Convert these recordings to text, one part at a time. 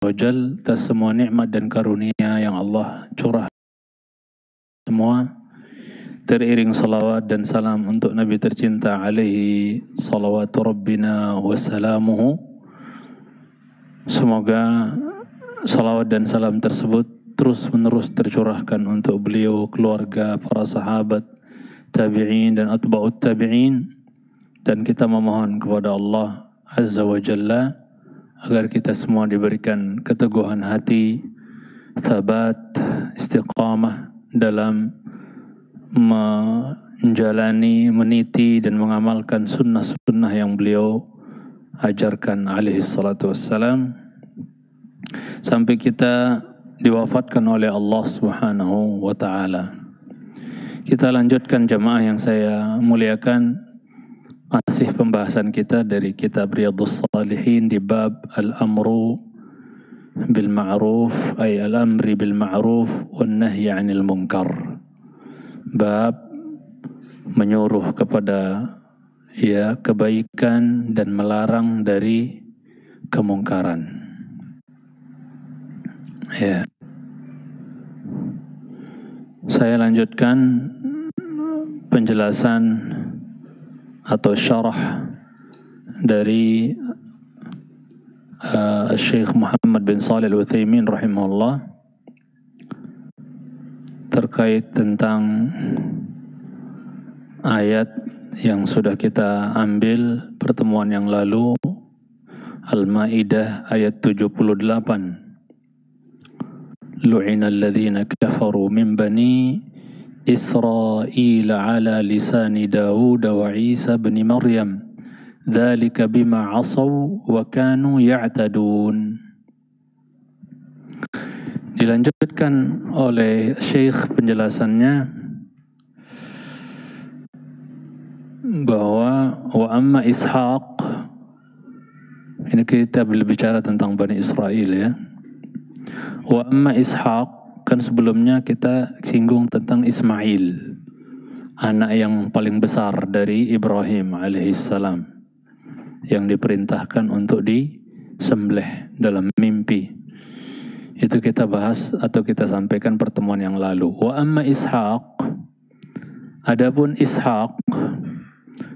Wajal, atas semua nikmat dan karunia yang Allah curah semua, teriring salawat dan salam untuk Nabi tercinta alaihi salawatu rabbina wassalamuhu. Semoga salawat dan salam tersebut terus menerus tercurahkan untuk beliau, keluarga, para sahabat, tabi'in dan atba'ut tabi'in. Dan kita memohon kepada Allah Azza wa Jalla agar kita semua diberikan keteguhan hati, thabat, istiqamah dalam menjalani, meniti dan mengamalkan sunnah-sunnah yang beliau ajarkan alaihi salatu wassalam, sampai kita diwafatkan oleh Allah Subhanahu wa ta'ala. Kita lanjutkan jamaah yang saya muliakan, masih pembahasan kita dari kitab Riyadhus Shalihin di bab al-amru bil ma'ruf, ay al-amri bil ma'ruf wan nahyi 'anil munkar. Bab menyuruh kepada kebaikan dan melarang dari kemungkaran. Saya lanjutkan penjelasan atau syarah dari Syekh Muhammad bin Shalih Al-Utsaimin rahimahullah terkait tentang ayat yang sudah kita ambil pertemuan yang lalu, Al-Maidah ayat 78. Lu'inal ladzina kafaru min bani Israil ala lisani Dawud wa Isa bin Maryam dzalika bima 'asaw wa kanu ya'tadun. Dilanjutkan oleh Syekh penjelasannya bahwa wa amma Ishaq, ini kita berbicara tentang Bani Israel ya. Wa amma Ishaq, kan sebelumnya kita singgung tentang Ismail, anak yang paling besar dari Ibrahim alaihissalam, yang diperintahkan untuk disembelih dalam mimpi. Itu kita bahas atau kita sampaikan pertemuan yang lalu. Wa amma Ishaq, adapun Ishaq,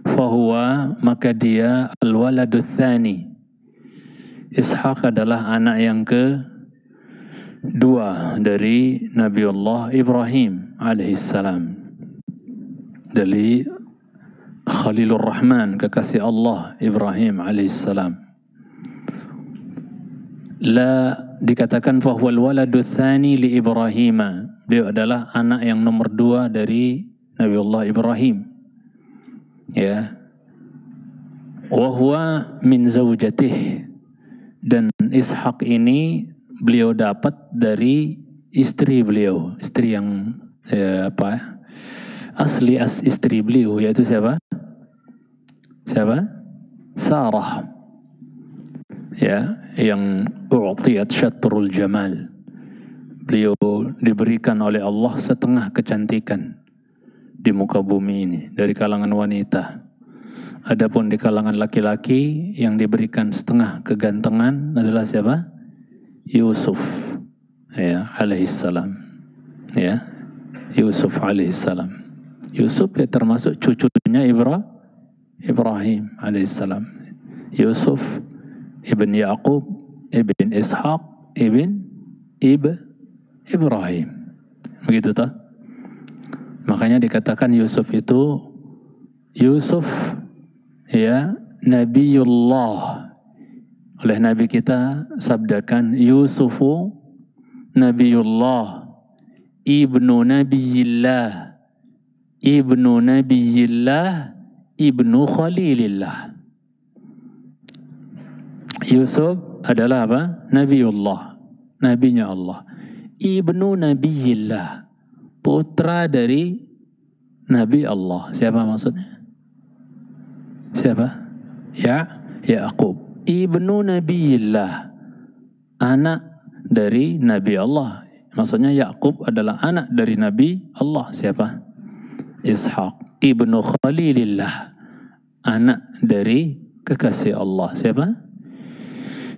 fahuwa, maka dia al-waladul tsani. Ishaq adalah anak yang kedua dari Nabiullah Ibrahim alaihissalam, dari Khalilur Rahman, kekasih Allah Ibrahim alaihissalam. La dikatakan fahuwal waladul tsani li Ibrahim, dia adalah anak yang nomor 2 dari Nabiullah Ibrahim. Ya. Wa huwa min zaujatih, dan Ishaq ini beliau dapat dari istri beliau, istri yang istri beliau, yaitu siapa? Sarah, ya, yang u'tiyat syatrul jamal. Beliau diberikan oleh Allah setengah kecantikan di muka bumi ini dari kalangan wanita. Adapun di kalangan laki-laki yang diberikan setengah kegantengan adalah siapa? Yusuf, ya, alaihissalam, ya, Yusuf alaihissalam. Yusuf ya termasuk cucunya Ibrahim alaihissalam. Yusuf ibn Yaqub ibn Ishaq ibn Ibrahim, begitu toh? Makanya dikatakan Yusuf itu ya Nabiullah. Oleh Nabi kita sabdakan, Yusufu Nabiullah, ibnu Nabiyillah, ibnu Nabiyillah, ibnu Khalilillah. Yusuf adalah apa? Nabiullah, nabinya Allah. Ibnu Nabiyillah, putra dari Nabi Allah. Siapa maksudnya? Siapa? Yaqub. Ibnu Nabiyillah, anak dari Nabi Allah. Maksudnya Yaqub adalah anak dari Nabi Allah. Siapa? Ishaq. Ibnu Khalilillah, anak dari kekasih Allah. Siapa?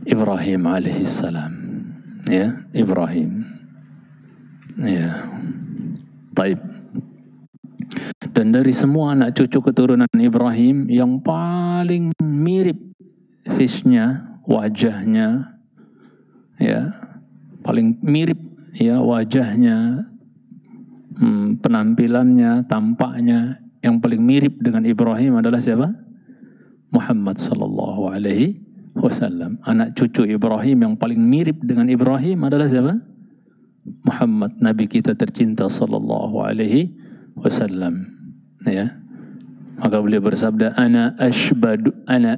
Ibrahim alaihissalam. Ya, Ibrahim. Ya. Taib. Dan dari semua anak cucu keturunan Ibrahim yang paling mirip face-nya, wajahnya, ya, paling mirip ya wajahnya, penampilannya, tampaknya yang paling mirip dengan Ibrahim adalah siapa? Muhammad sallallahu alaihi wasallam. Anak cucu Ibrahim yang paling mirip dengan Ibrahim adalah siapa? Muhammad, Nabi kita tercinta sallallahu alaihi wasallam. Ya. Maka beliau bersabda, ana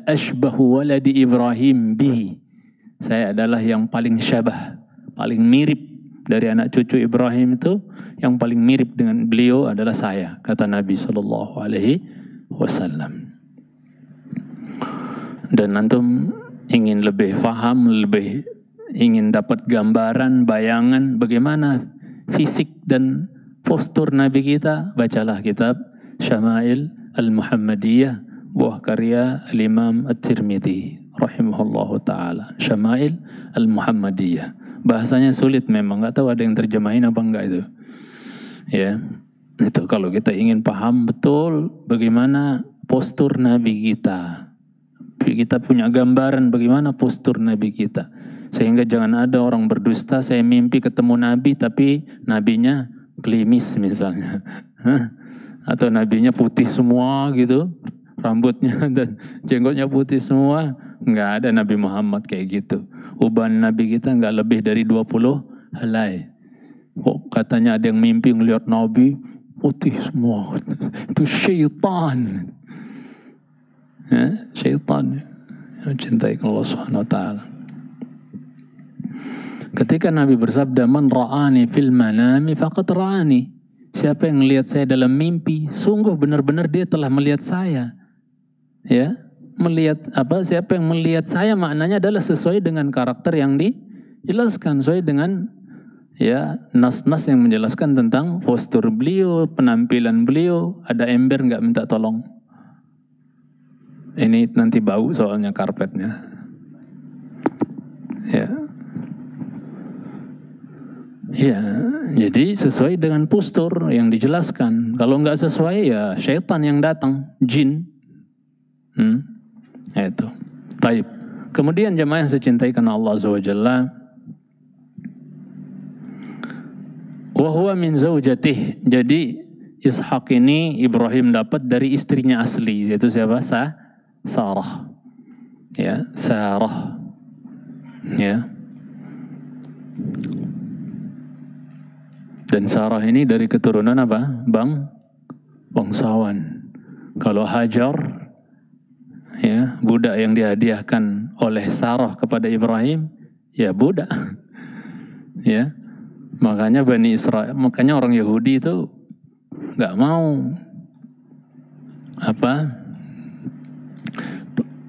ashbahu waladi Ibrahim bihi. Saya adalah yang paling syabah, paling mirip dari anak cucu Ibrahim itu, yang paling mirip dengan beliau adalah saya, kata Nabi sallallahu alaihi wasallam. Dan antum ingin lebih faham, lebih ingin dapat gambaran, bayangan bagaimana fisik dan postur Nabi kita, bacalah kitab Syama'il Al-Muhammadiyah, buah karya Al-Imam At-Tirmidzi rahimahullahu ta'ala. Syama'il Al-Muhammadiyah. Bahasanya sulit memang, nggak tahu ada yang terjemahin apa enggak itu. Ya, itu kalau kita ingin paham betul bagaimana postur Nabi kita. Kita punya gambaran bagaimana postur Nabi kita. Sehingga jangan ada orang berdusta, saya mimpi ketemu Nabi tapi nabinya klimis misalnya. Atau nabinya putih semua gitu, rambutnya dan jenggotnya putih semua. Nggak ada Nabi Muhammad kayak gitu. Uban Nabi kita nggak lebih dari 20 helai. Kok katanya ada yang mimpi ngelihat Nabi putih semua. Itu syaitan. Ya, syaitan yang cintai Allah Subhanahu wa taala. Ketika Nabi bersabda, man ra'ani fil manami faqad ra'ani. Siapa yang melihat saya dalam mimpi, sungguh benar-benar dia telah melihat saya. Ya, melihat apa? Siapa yang melihat saya maknanya adalah sesuai dengan karakter yang dijelaskan, sesuai dengan ya nas-nas yang menjelaskan tentang postur beliau, penampilan beliau. Ada ember nggak minta tolong? Ini nanti bau soalnya karpetnya. Ya. Ya, jadi sesuai dengan postur yang dijelaskan. Kalau nggak sesuai ya syaitan yang datang, jin. Itu. Taib. Kemudian jemaah yang saya cintai karena Allah Azza wa Jalla, wa huwa min zaujatih. Jadi Ishak ini Ibrahim dapat dari istrinya asli, yaitu siapa? Sarah. Ya, Sarah. Ya. Dan Sarah ini dari keturunan apa? Bangsawan. Kalau Hajar, ya, budak yang dihadiahkan oleh Sarah kepada Ibrahim, ya budak. Ya. Makanya Bani Israel, makanya orang Yahudi itu nggak mau apa?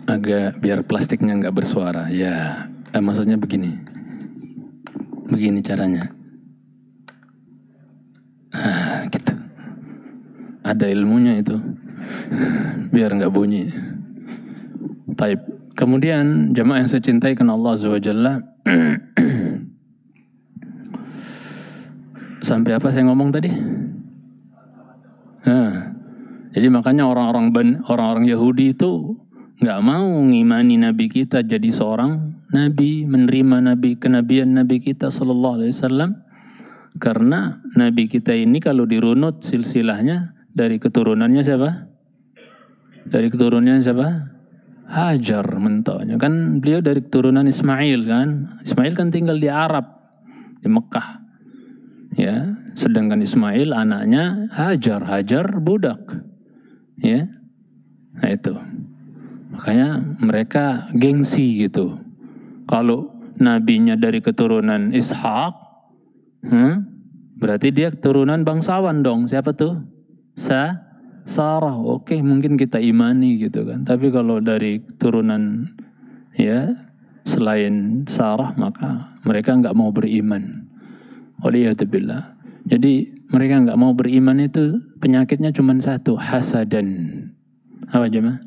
Agak biar plastiknya nggak bersuara. Ya, maksudnya begini. Begini caranya. Gitu. Ada ilmunya itu, biar nggak bunyi. Taib. Kemudian jemaah yang saya cintai karena Allah Azza wa Jalla, sampai apa saya ngomong tadi? Jadi makanya orang-orang Yahudi itu nggak mau ngimani Nabi kita jadi seorang Nabi, menerima kenabian Nabi kita Sallallahu Alaihi Wasallam. Karena Nabi kita ini kalau dirunut silsilahnya dari keturunannya siapa? Dari keturunannya siapa? Hajar mentoknya. Kan beliau dari keturunan Ismail kan. Ismail kan tinggal di Arab, di Mekah. Ya, sedangkan Ismail anaknya Hajar budak. Ya. Nah itu. Makanya mereka gengsi gitu. Kalau nabinya dari keturunan Ishak, berarti dia keturunan bangsawan dong. Siapa tuh? Sarah. Oke, mungkin kita imani gitu kan. Tapi kalau dari keturunan ya selain Sarah, maka mereka nggak mau beriman. Waliyahzubillah. Jadi mereka nggak mau beriman itu penyakitnya cuma satu, hasadan. Apa jemaah?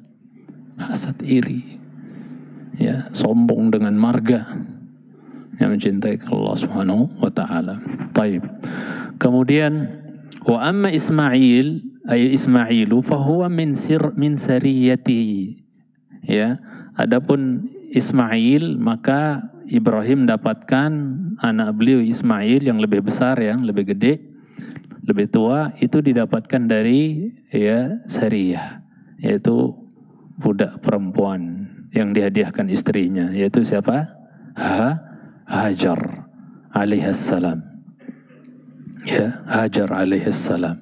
Hasad, iri. Ya, sombong dengan marga. yang mencintai Allah Subhanahu wa taala. Baik. Kemudian wa amma Ismail ay Ismailu fahuwa min sariyati. Ya, adapun Ismail maka Ibrahim dapatkan anak beliau Ismail yang lebih besar, yang lebih gede, lebih tua, itu didapatkan dari ya Sariyah, yaitu budak perempuan yang dihadiahkan istrinya, yaitu siapa? Hajar alaihissalam. Ya, Hajar alaihissalam.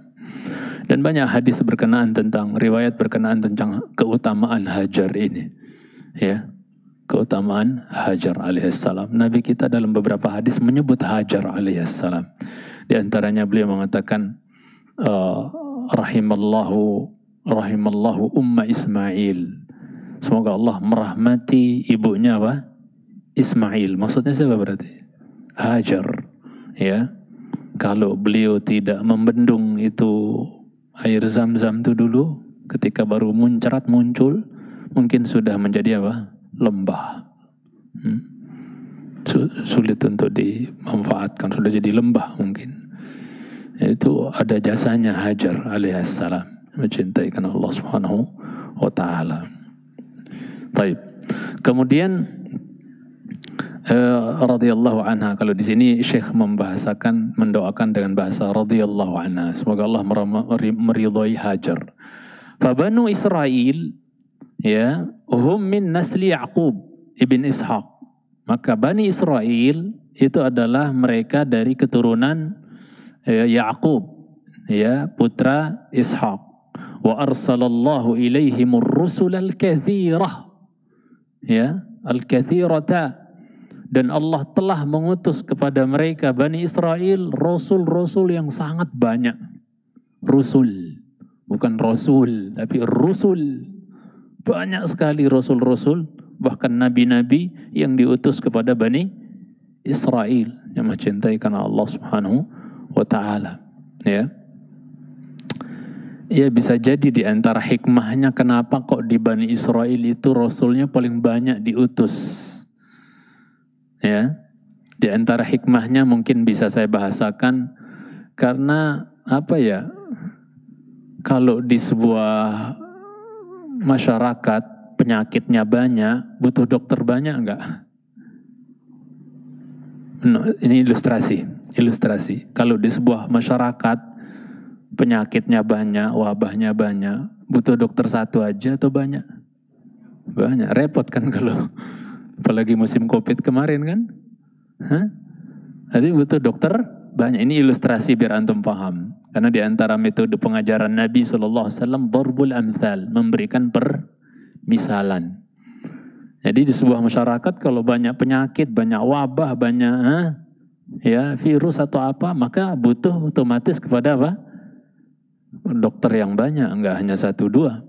Dan banyak hadis berkenaan tentang, riwayat berkenaan tentang keutamaan Hajar ini. Ya, keutamaan Hajar alaihissalam. Nabi kita dalam beberapa hadis menyebut Hajar alaihissalam. Di antaranya beliau mengatakan, rahimallahu umma Ismail. Semoga Allah merahmati ibunya apa? Ismail. Maksudnya siapa berarti? Hajar. Ya, kalau beliau tidak membendung itu air zam-zam itu dulu, ketika baru muncul, mungkin sudah menjadi apa? Lembah. Sulit untuk dimanfaatkan, sudah jadi lembah mungkin. Itu ada jasanya Hajar alaihissalam, mencintai karena Allah Subhanahu wa taala. Baik. Kemudian radhiyallahu anha, kalau di sini Syekh mendoakan dengan bahasa radhiyallahu anha, semoga Allah meridhai Hajar. Fa banu Israil ya hum min nasli Yaqub ibn Ishaq. Maka Bani Israil itu adalah mereka dari keturunan Yaqub, ya, putra Ishaq. Wa arsalallahu ilaihimur rusul al-katsirah, ya, al-katsirata. Dan Allah telah mengutus kepada mereka Bani Israel rasul-rasul yang sangat banyak. Rusul, bukan rasul, tapi rusul. Banyak sekali rasul-rasul, bahkan nabi-nabi yang diutus kepada Bani Israel yang mencintai karena Allah Subhanahu wa taala. Ya. Ya, bisa jadi di antara hikmahnya kenapa kok di Bani Israel itu rasulnya paling banyak diutus. Ya, di antara hikmahnya mungkin bisa saya bahasakan karena apa ya? Kalau di sebuah masyarakat penyakitnya banyak, butuh dokter banyak enggak? No, ini ilustrasi. Kalau di sebuah masyarakat penyakitnya banyak, wabahnya banyak, butuh dokter satu aja atau banyak? Banyak, repot kan kalau apalagi musim COVID kemarin kan? Jadi butuh dokter banyak. Ini ilustrasi biar antum paham. Karena di antara metode pengajaran Nabi SAW, darbul amthal, memberikan permisalan. Jadi di sebuah masyarakat kalau banyak penyakit, banyak wabah, banyak ya virus atau apa, maka butuh otomatis kepada apa? Dokter yang banyak, enggak hanya satu dua.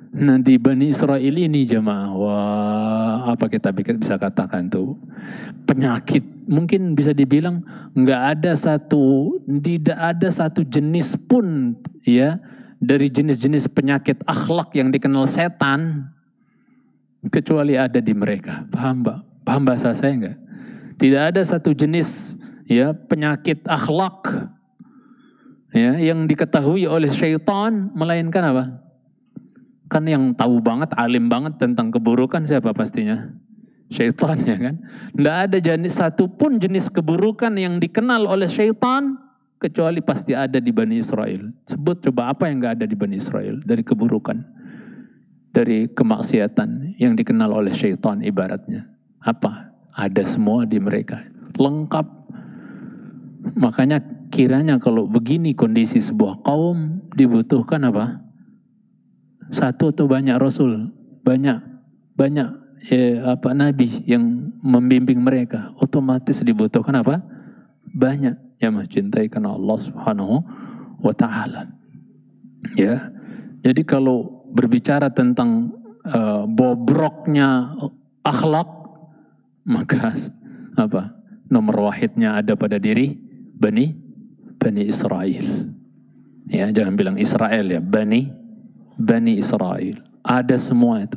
Nah di Bani Israel ini jemaah, wah, apa kita bisa katakan tuh, penyakit mungkin bisa dibilang tidak ada satu jenis pun ya dari jenis-jenis penyakit akhlak yang dikenal setan kecuali ada di mereka. Paham Mbak? Paham bahasa saya enggak? Tidak ada satu jenis ya penyakit akhlak ya yang diketahui oleh syaitan melainkan apa? Kan yang tahu banget, alim banget tentang keburukan siapa pastinya? Syaitan, ya kan? Tidak ada satupun jenis keburukan yang dikenal oleh syaitan kecuali pasti ada di Bani Israel. Sebut coba apa yang nggak ada di Bani Israel dari keburukan, dari kemaksiatan yang dikenal oleh syaitan ibaratnya. Apa? Ada semua di mereka. Lengkap. Makanya kiranya kalau begini kondisi sebuah kaum dibutuhkan apa? Satu atau banyak rasul, banyak nabi yang membimbing mereka, otomatis dibutuhkan apa? Banyak yang mencintai karena Allah Subhanahu wa taala. Ya. Jadi kalau berbicara tentang bobroknya akhlak, maka apa? Nomor wahidnya ada pada diri Bani Israel. Ya, jangan bilang Israel ya, Bani Israel. Ada semua itu.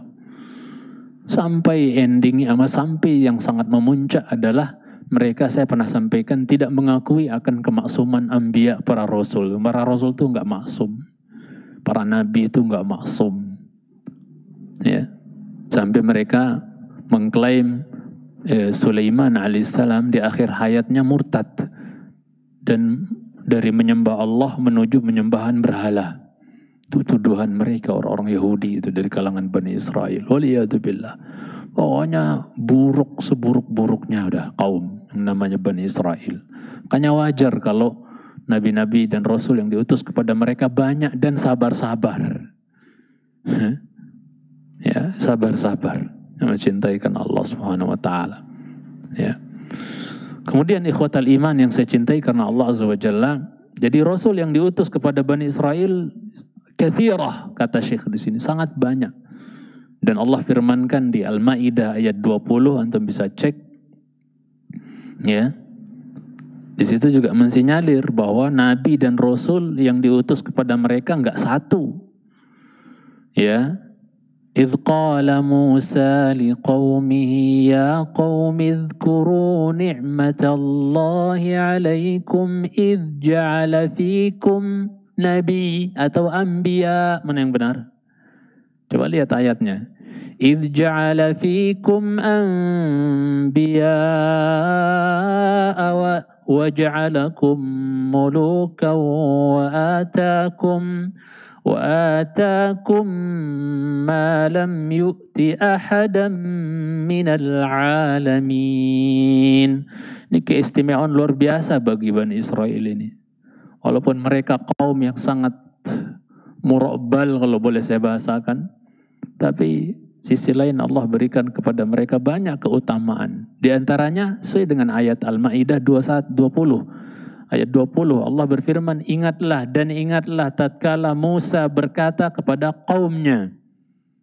Sampai endingnya, sampai yang sangat memuncak adalah mereka, saya pernah sampaikan, tidak mengakui akan kemaksuman anbiya, para rasul. Para rasul itu nggak maksum, para nabi itu nggak maksum, ya. Sampai mereka mengklaim Sulaiman alaihissalam di akhir hayatnya murtad dan dari menyembah Allah menuju menyembahan berhala. Itu tuduhan mereka orang-orang Yahudi itu dari kalangan Bani Israel. Waliyadzubillah. Pokoknya buruk seburuk-buruknya udah kaum yang namanya Bani Israel. Makanya wajar kalau nabi-nabi dan rasul yang diutus kepada mereka banyak dan sabar-sabar. Ya, sabar-sabar. Mencintai karena Allah Subhanahu wa taala. Ya. Kemudian ikhwatal iman yang saya cintai karena Allah Azza wa Jalla, jadi rasul yang diutus kepada Bani Israel kathirah, kata Syekh di sini, sangat banyak. Dan Allah firmankan di Al-Maidah ayat 20, antum bisa cek. Ya. Di situ juga mensinyalir bahwa nabi dan rasul yang diutus kepada mereka enggak satu. Ya. إذ قال موسى لقومه يا قوم اذكروا نعمة الله عليكم إذ جعل فيكم نبي atau أنبياء, mana yang benar? Coba lihat ayatnya. إذ جعل فيكم أنبياء وجعلكم ملوكا وآتاكم ما لم يؤت أحدا من العالمين. Ini keistimewaan luar biasa bagi Bani Israel ini. Walaupun mereka kaum yang sangat murabbal kalau boleh saya bahasakan, tapi sisi lain Allah berikan kepada mereka banyak keutamaan. Di antaranya sesuai dengan ayat Al-Maidah 20. Ayat 20 Allah berfirman, ingatlah tatkala Musa berkata kepada kaumnya.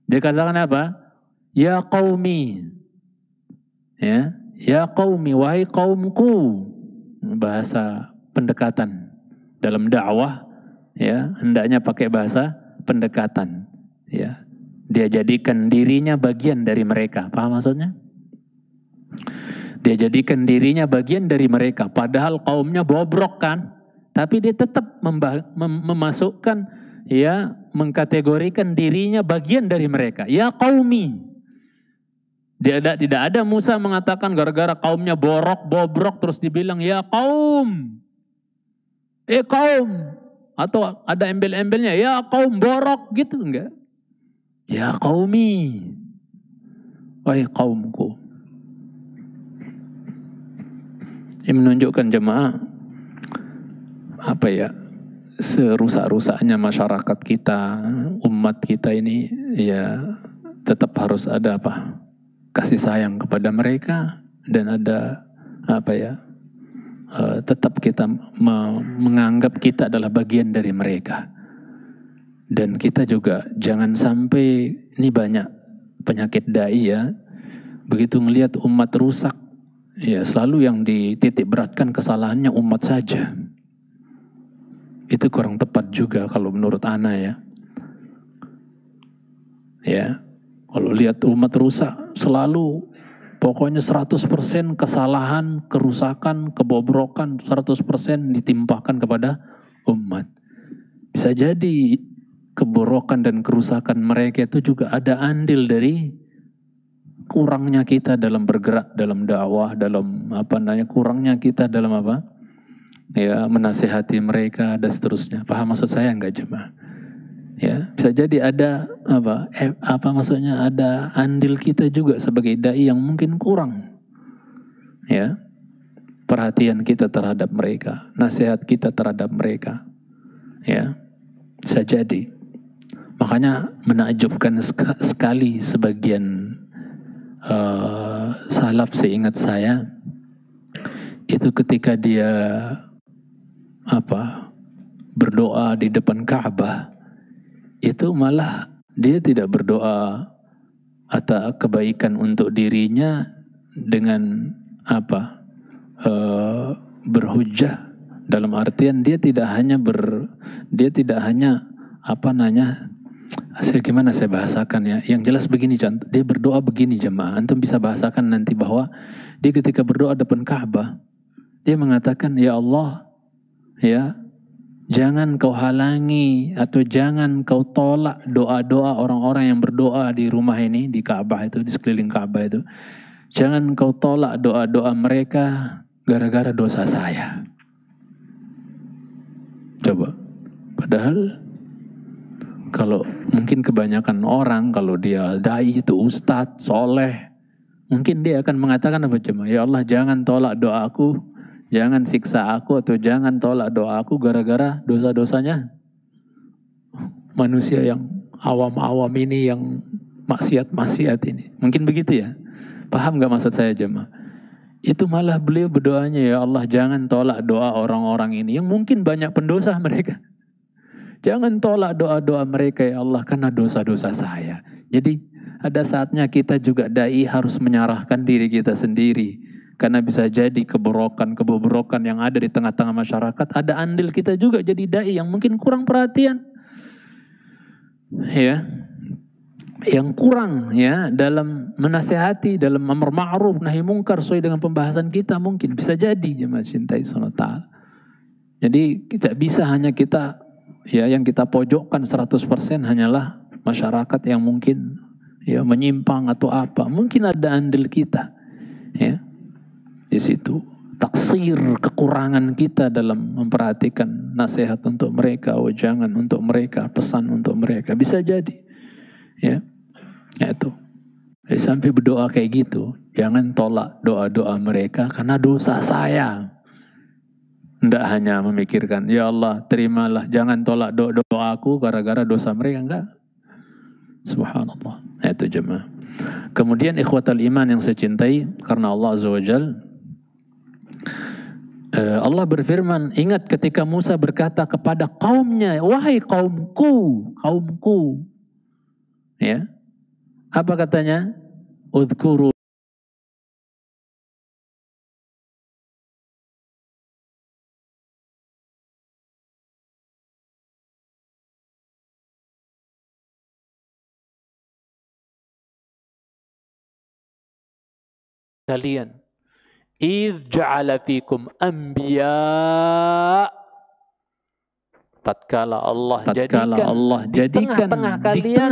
Dia katakan apa? Ya qaumi. Ya qaumi, wahai kaumku. Bahasa pendekatan. Dalam dakwah, ya, hendaknya pakai bahasa pendekatan. Ya. Dia jadikan dirinya bagian dari mereka. Paham maksudnya? Dia jadikan dirinya bagian dari mereka. Padahal kaumnya bobrok kan. Tapi dia tetap memasukkan, ya, mengkategorikan dirinya bagian dari mereka. Ya qaumi. Tidak ada Musa mengatakan gara-gara kaumnya bobrok terus dibilang ya kaum. Kaum. Atau ada embel-embelnya ya kaum borok gitu, enggak. Ya qaumi. Wahai kaumku. Ini menunjukkan jemaah apa ya, serusak-rusaknya masyarakat kita, umat kita ini, ya tetap harus ada apa, kasih sayang kepada mereka, dan ada apa ya, tetap kita menganggap kita adalah bagian dari mereka. Dan kita juga jangan sampai, ini banyak penyakit dai ya, begitu melihat umat rusak, ya selalu yang dititik beratkan kesalahannya umat saja. Itu kurang tepat juga kalau menurut ana ya. Ya, kalau lihat umat rusak selalu pokoknya 100% kesalahan, kerusakan, kebobrokan 100% ditimpakan kepada umat. Bisa jadi keborokan dan kerusakan mereka itu juga ada andil dari kurangnya kita dalam bergerak dalam dakwah, dalam kurangnya kita dalam ya, menasihati mereka dan seterusnya. Paham maksud saya enggak jemaah? Ya, bisa jadi ada maksudnya ada andil kita juga sebagai dai yang mungkin kurang. Ya. Perhatian kita terhadap mereka, nasihat kita terhadap mereka. Ya. Bisa jadi. Makanya menakjubkan sekali sebagian salaf seingat saya itu ketika dia berdoa di depan Ka'bah, itu malah dia tidak berdoa atas kebaikan untuk dirinya dengan berhujjah, dalam artian dia tidak hanya Gimana saya bahasakan ya? Yang jelas begini, contoh, dia berdoa begini jemaah. Antum bisa bahasakan nanti bahwa dia ketika berdoa depan Ka'bah, dia mengatakan, ya Allah, ya, jangan kau halangi atau jangan kau tolak doa-doa orang-orang yang berdoa di rumah ini, di Ka'bah itu, di sekeliling Ka'bah itu. Jangan kau tolak doa-doa mereka gara-gara dosa saya. Coba. Padahal kalau mungkin kebanyakan orang, kalau dia dai itu ustadz, soleh, mungkin dia akan mengatakan apa cuma, ya Allah jangan tolak doaku, jangan siksa aku, atau jangan tolak doaku gara-gara dosa-dosanya manusia yang awam-awam ini, yang maksiat-maksiat ini. Mungkin begitu ya. Paham gak maksud saya jemaah? Itu malah beliau berdoanya, ya Allah jangan tolak doa orang-orang ini yang mungkin banyak pendosa mereka. Jangan tolak doa-doa mereka ya Allah karena dosa-dosa saya. Jadi ada saatnya kita juga dai harus menyerahkan diri kita sendiri. Karena bisa jadi kebobrokan yang ada di tengah-tengah masyarakat, ada andil kita juga jadi dai yang mungkin kurang perhatian. Ya. Yang kurang ya dalam menasehati, dalam amar ma'ruf nahi mungkar sesuai dengan pembahasan kita, mungkin bisa jadi jemaah cintai Allah. Jadi tidak bisa hanya kita ya yang kita pojokkan 100% hanyalah masyarakat yang mungkin ya menyimpang atau apa. Mungkin ada andil kita ya di situ. Taksir, kekurangan kita dalam memperhatikan nasihat untuk mereka, wejangan untuk mereka, pesan untuk mereka. Bisa jadi. Ya itu. Sampai berdoa kayak gitu. Jangan tolak doa-doa mereka karena dosa saya. Tidak hanya memikirkan, ya Allah terimalah, jangan tolak doaku gara-gara dosa mereka, enggak. Subhanallah. Itu jemaah. Kemudian ikhwatal iman yang saya cintai, karena Allah Azza wa Jal, Allah berfirman, ingat ketika Musa berkata kepada kaumnya, wahai kaumku, kaumku. Ya. Apa katanya? Udhkuru kalian. Idh ja'ala fikum anbiya. Tatkala Allah jadikan di tengah-tengah kalian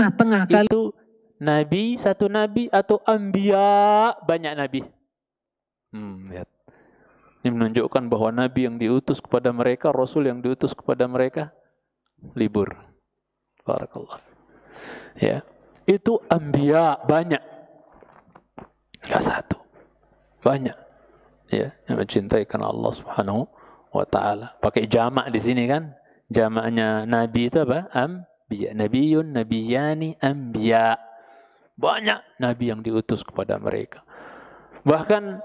itu nabi, satu nabi, atau anbiya, banyak nabi. Lihat. Ini menunjukkan bahwa nabi yang diutus kepada mereka, rasul yang diutus kepada mereka libur. Barakallah. Ya. Itu anbiya banyak. Enggak satu. Banyak. Ya, yang mencintai karena Allah Subhanahu wa taala. Pakai jamak di sini kan? Jamaknya nabi itu apa? Anbiya. Nabiyun, nabiyani, anbiya. Banyak nabi yang diutus kepada mereka. Bahkan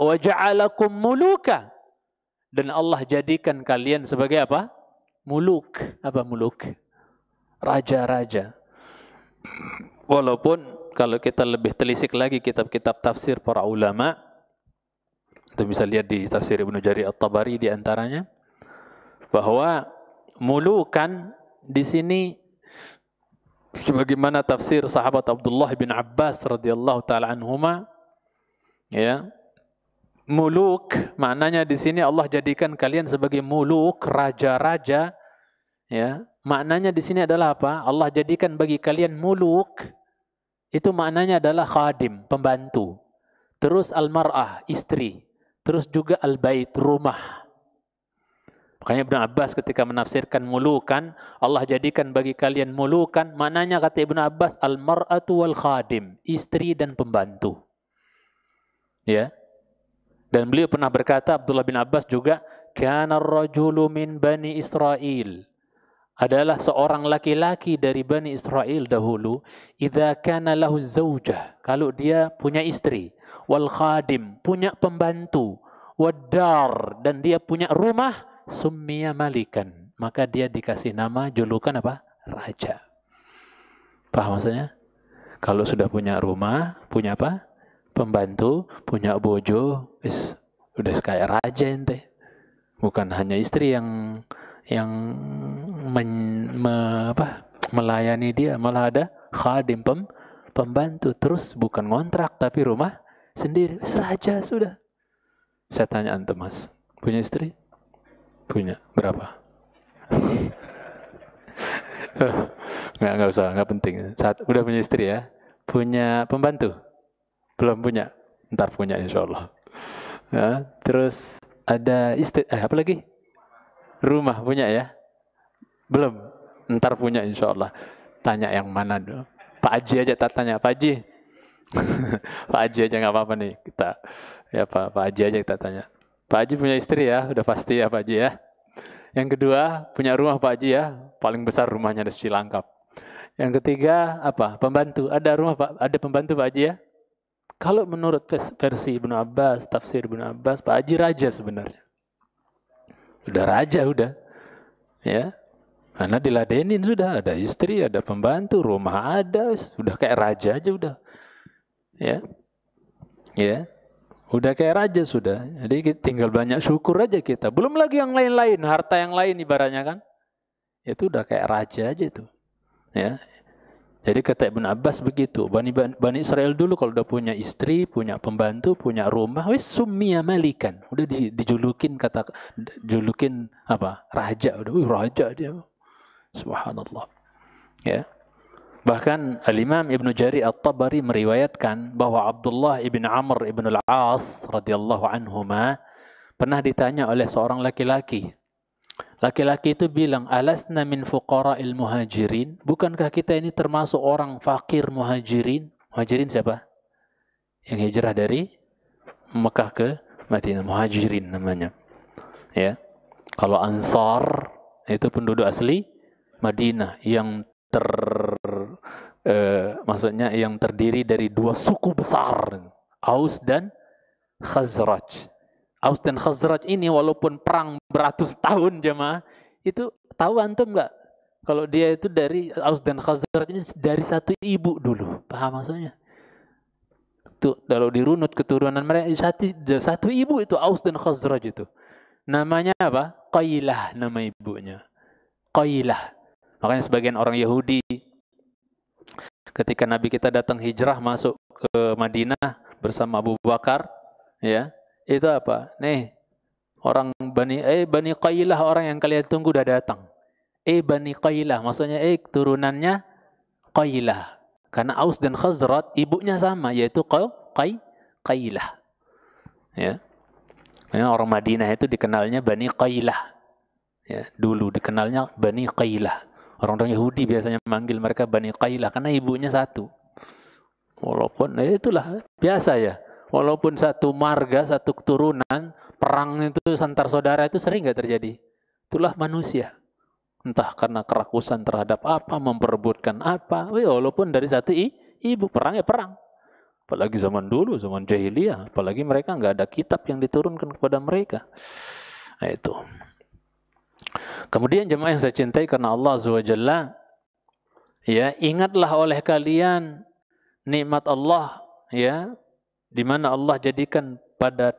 waja'alakum muluka. Dan Allah jadikan kalian sebagai apa? Muluk. Apa muluk? Raja-raja. Walaupun kalau kita lebih telisik lagi kitab-kitab tafsir para ulama, itu bisa lihat di tafsir Ibnu Jarir At-Tabari di antaranya, bahwa mulukan di sini sebagaimana tafsir sahabat Abdullah bin Abbas radhiyallahu taala anhuma, ya, muluk maknanya di sini Allah jadikan kalian sebagai muluk, raja-raja, ya. Maknanya di sini adalah apa? Allah jadikan bagi kalian muluk, itu maknanya adalah khadim, pembantu. Terus al-mar'ah, istri. Terus juga al-bait, rumah. Makanya Ibnu Abbas ketika menafsirkan mulukan, Allah jadikan bagi kalian mulukan, maknanya kata Ibnu Abbas, al-mar'atu wal khadim, istri dan pembantu. Ya. Dan beliau pernah berkata, Abdullah bin Abbas juga, kana ar-rajulu min bani Israel. Adalah seorang laki-laki dari Bani Israel dahulu, idza kana lahu zaujah, kalau dia punya istri, wal khadim, punya pembantu, waddar, dan dia punya rumah, summiya malikan, maka dia dikasih nama julukan apa? Raja. Paham maksudnya? Kalau sudah punya rumah, punya apa? Pembantu, punya bojo, udah kayak raja ente. Bukan hanya istri yang melayani dia, malah ada khadim, pembantu. Terus bukan ngontrak tapi rumah sendiri. Seraja sudah. Saya tanya antum, Mas, punya istri? Punya. Berapa? Nggak usah, nggak penting. Udah punya istri ya? Punya pembantu? Belum punya? Ntar punya insya Allah. Ya, terus ada istri, apa lagi? Rumah punya ya? Belum? Ntar punya insya Allah. Tanya yang mana dulu? Pak Haji aja tak tanya. Pak Haji. Pak Haji aja nggak apa-apa nih. Kita ya Pak Haji aja kita tanya. Pak Haji punya istri ya? Udah pasti ya Pak Haji ya? Yang kedua, punya rumah Pak Haji ya? Paling besar rumahnya di Cilangkap. Yang ketiga, apa? Pembantu. Ada rumah Pak? Ada pembantu Pak Haji ya? Kalau menurut versi Ibnu Abbas, tafsir Ibnu Abbas, Pak Haji raja sebenarnya. Udah raja, udah. Ya. Karena diladenin sudah. Ada istri, ada pembantu, rumah ada. Sudah kayak raja aja udah. Ya. Ya. Udah kayak raja sudah. Jadi tinggal banyak syukur aja kita. Belum lagi yang lain-lain, harta yang lain ibaratnya kan. Itu udah kayak raja aja itu. Ya. Jadi kata Ibn Abbas begitu. Bani Israel dulu kalau udah punya istri, punya pembantu, punya rumah, wis summiya malikan. Udah dijulukin julukin apa? Raja. Udah raja dia. Subhanallah. Ya. Bahkan Al-Imam Ibnu Jari At-Tabari meriwayatkan bahwa Abdullah ibn Amr ibn al-As radhiyallahu anhuma pernah ditanya oleh seorang laki-laki. Laki-laki itu bilang, alasna min fuqara'il muhajirin? Bukankah kita ini termasuk orang fakir muhajirin? Muhajirin siapa? Yang hijrah dari Mekah ke Madinah. Muhajirin namanya. Ya. Kalau Ansar itu penduduk asli Madinah yang maksudnya yang terdiri dari dua suku besar, Aus dan Khazraj. Aus dan Khazraj ini walaupun perang beratus tahun jemaah, itu tahu antum nggak? Kalau dia itu dari Aus dan Khazraj ini dari satu ibu dulu, paham maksudnya? Tuh kalau dirunut keturunan mereka satu ibu itu Aus dan Khazraj itu. Namanya apa? Qailah nama ibunya. Qailah. Makanya sebagian orang Yahudi ketika Nabi kita datang hijrah masuk ke Madinah bersama Abu Bakar, ya. Itu apa? Nih, orang Bani Qailah, orang yang kalian tunggu udah datang. Bani Qailah, maksudnya turunannya Qailah. Karena Aus dan Khazraj ibunya sama, yaitu Qailah. Ya. Karena orang Madinah itu dikenalnya Bani Qailah. Ya, dulu dikenalnya Bani Qailah. Orang-orang Yahudi biasanya manggil mereka Bani Qailah karena ibunya satu. Walaupun itulah biasa ya. Walaupun satu marga, satu keturunan, perang itu antar saudara itu sering nggak terjadi. Itulah manusia. Entah karena kerakusan terhadap apa, memperebutkan apa. Walaupun dari satu ibu, perang ya perang. Apalagi zaman dulu, zaman jahiliyah. Apalagi mereka nggak ada kitab yang diturunkan kepada mereka. Nah itu. Kemudian jemaah yang saya cintai karena Allah Azza wa Jalla, ya, ingatlah oleh kalian nikmat Allah, ya, di mana Allah jadikan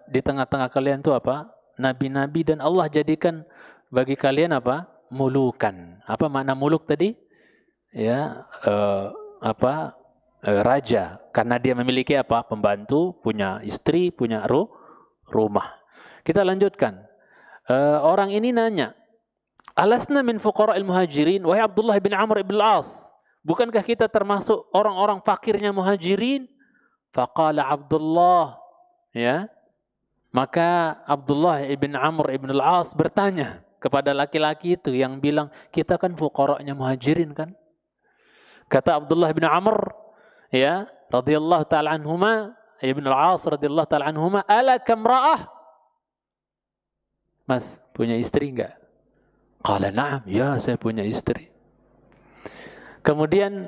di tengah-tengah kalian itu apa? Nabi-nabi, dan Allah jadikan bagi kalian apa? Mulukan. Apa makna muluk tadi? Ya, raja. Karena dia memiliki apa? Pembantu, punya istri, punya rumah. Kita lanjutkan. Orang ini nanya, alasna min fuqara'il muhajirin? Wahai Abdullah bin Amr ibn al-As, bukankah kita termasuk orang-orang fakirnya muhajirin? Faqala Abdullah, ya. Maka Abdullah ibn Amr ibn al-As bertanya kepada laki-laki itu yang bilang, kita kan fuqara'nya muhajirin kan? Kata Abdullah bin Amr, ya, radhiyallahu ta'ala anhuma, ibn al-As radhiyallahu ta'ala anhuma, ala kamra'ah? Mas, punya istri enggak? Qala na'am, ya saya punya istri. Kemudian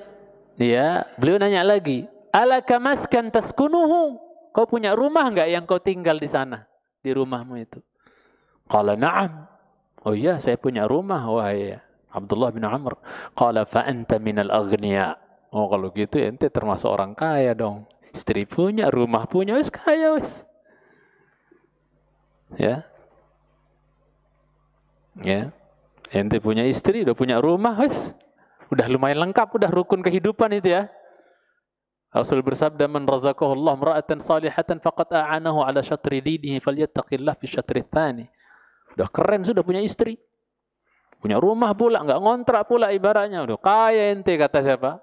ya, beliau nanya lagi, ala kamaskan taskunuhu? Kau punya rumah enggak yang kau tinggal di sana, di rumahmu itu? Qala na'am. Oh iya, saya punya rumah wahai Abdullah bin Amr. Qala fa anta minal aghniya. Oh kalau gitu ente termasuk orang kaya dong. Istri punya, rumah punya, wis kaya wis. Ya. Ya. Ente punya istri, udah punya rumah, wis Udah lumayan lengkap, udah rukun kehidupan itu ya. Rasul bersabda, "Man razaqahu Allah imra'atan salihatan faqad a'anahu 'ala syatri dinihi falyattaqillah fi syatri tsani." Udah keren sudah punya istri. Punya rumah pula, enggak ngontrak pula ibaratnya. Udah kaya ente, kata siapa?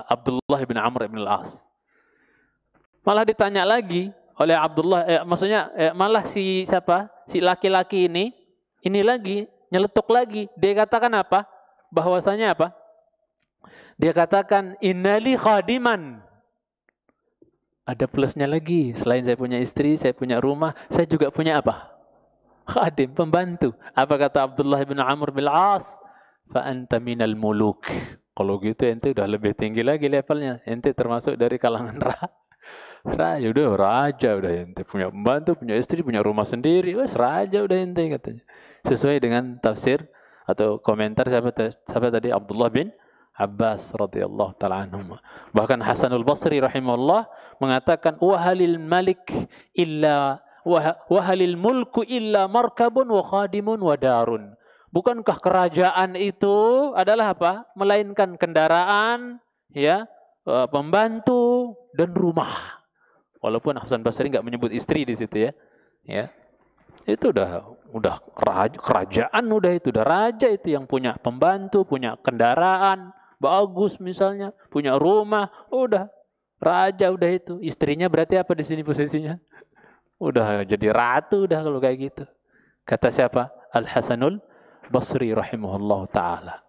Abdullah bin Amr bin Al-As. Malah ditanya lagi oleh Abdullah, malah si siapa? Si laki-laki ini lagi nyeletuk lagi. Dia katakan apa? Bahwasanya apa? Dia katakan, innali khadiman. Ada plusnya lagi. Selain saya punya istri, saya punya rumah, saya juga punya apa? Khadim, pembantu. Apa kata Abdullah bin Amr bin Al-As? Fa anta minal muluk. Kalau gitu ente udah lebih tinggi lagi levelnya. Ente termasuk dari kalangan raja. Udah ente. Punya pembantu, punya istri, punya rumah sendiri. Wes raja udah ente, katanya. Sesuai dengan tafsir atau komentar siapa tadi? Abdullah bin Abbas radhiyallahu ta'ala anhum. Bahkan Hasanul Basri rahimahullah mengatakan, wahalil mulku illa markabun wa khadimun wa darun. Bukankah kerajaan itu adalah apa? Melainkan kendaraan, ya, pembantu dan rumah. Walaupun Hasan Basri nggak menyebut istri di situ ya. Ya. Itu udah raja, kerajaan udah raja itu yang punya pembantu, punya kendaraan bagus misalnya, punya rumah, udah raja udah itu. Istrinya berarti apa di sini posisinya? Udah jadi ratu udah kalau kayak gitu. Kata siapa? Al-Hasanul Basri rahimahullah ta'ala.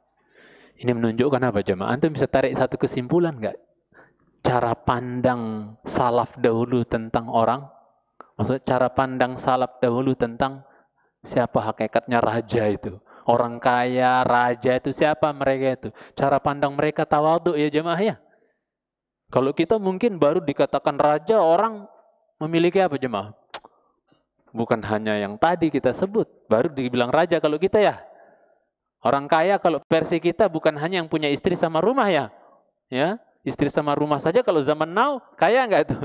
Ini menunjukkan apa jemaah? Antum bisa tarik satu kesimpulan nggak? Cara pandang salaf dahulu tentang orang, maksudnya cara pandang salaf dahulu tentang siapa hakikatnya raja itu. Orang kaya, raja itu siapa mereka itu? Cara pandang mereka tawadhu ya jemaah ya. Kalau kita mungkin baru dikatakan raja, orang memiliki apa jemaah? Bukan hanya yang tadi kita sebut, baru dibilang raja kalau kita ya. Orang kaya kalau versi kita bukan hanya yang punya istri sama rumah ya. Ya, istri sama rumah saja kalau zaman now kaya enggak itu?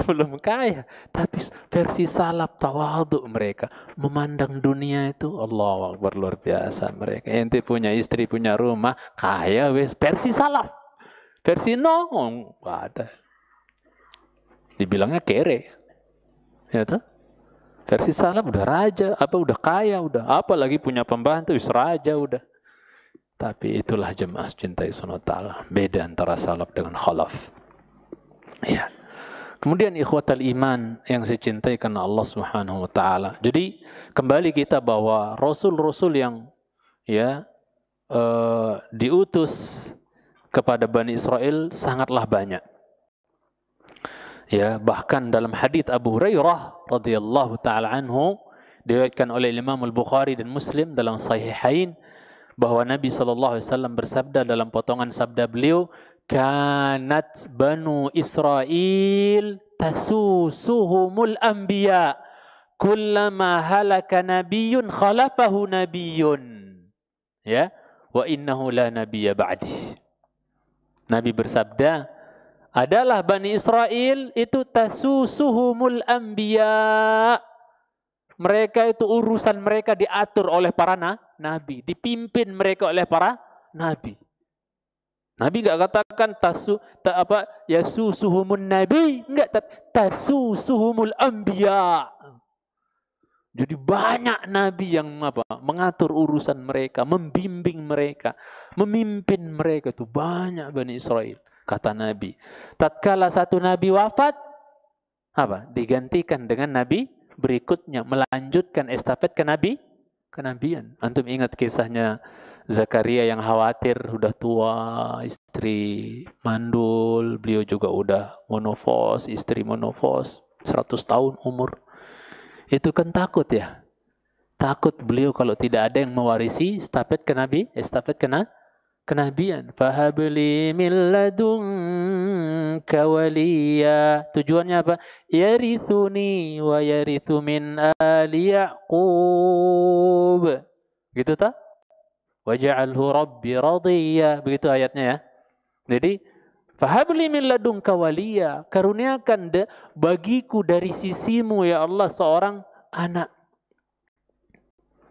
Belum kaya, tapi versi salaf tawadhu mereka memandang dunia itu Allah Akbar, luar biasa mereka. Ente punya istri, punya rumah, kaya wes, versi salaf. Versi no, enggak ada. Dibilangnya kere. Ya tuh. Versi salaf udah raja, apa udah kaya, udah apa lagi punya pembantu, wis raja udah. Tapi itulah jemaah cintai Subhanahu wa ta'ala. Beda antara salaf dengan khalaf. Ya. Kemudian ikhwatal iman yang saya cintai karena Allah Subhanahu wa ta'ala. Jadi kembali kita bahwa rasul-rasul yang ya diutus kepada Bani Israel sangatlah banyak. Ya, bahkan dalam hadits Abu Hurairah radhiyallahu taala anhu diriwayatkan oleh Imam Al-Bukhari dan Muslim dalam Sahihain bahwa Nabi sallallahu alaihi wasallam bersabda dalam potongan sabda beliau, kanat banu Israel tasusuhumul anbiya kullama halaka nabiyyun khalafahu nabiyyun ya wa innahu la nabiyya ba'di. Nabi bersabda, adalah Bani Israel itu tasusuhumul anbiya. Mereka itu urusan mereka diatur oleh para nabi, dipimpin mereka oleh para nabi. Nabi enggak katakan yasusuhumun nabi, enggak, tasusuhumul anbiya. Jadi banyak nabi yang mengatur urusan mereka, membimbing mereka, memimpin mereka, itu banyak Bani Israel. Kata Nabi, tatkala satu nabi wafat, digantikan dengan nabi berikutnya, melanjutkan estafet kenabian. Antum ingat kisahnya Zakaria yang khawatir udah tua, istri mandul, beliau juga udah monofos, istri monofos, 100 tahun umur. Itu kan takut ya. Takut beliau kalau tidak ada yang mewarisi estafet kenabian. Fahabli min ladunka waliya. Tujuannya apa? Yarithuni wa yarithu min ali Ya'qub. Gitu tak? Waj'alhu rabbi radiyya. Begitu ayatnya ya. Jadi fahabli min ladunka waliya, karuniakan bagiku dari sisimu ya Allah seorang anak.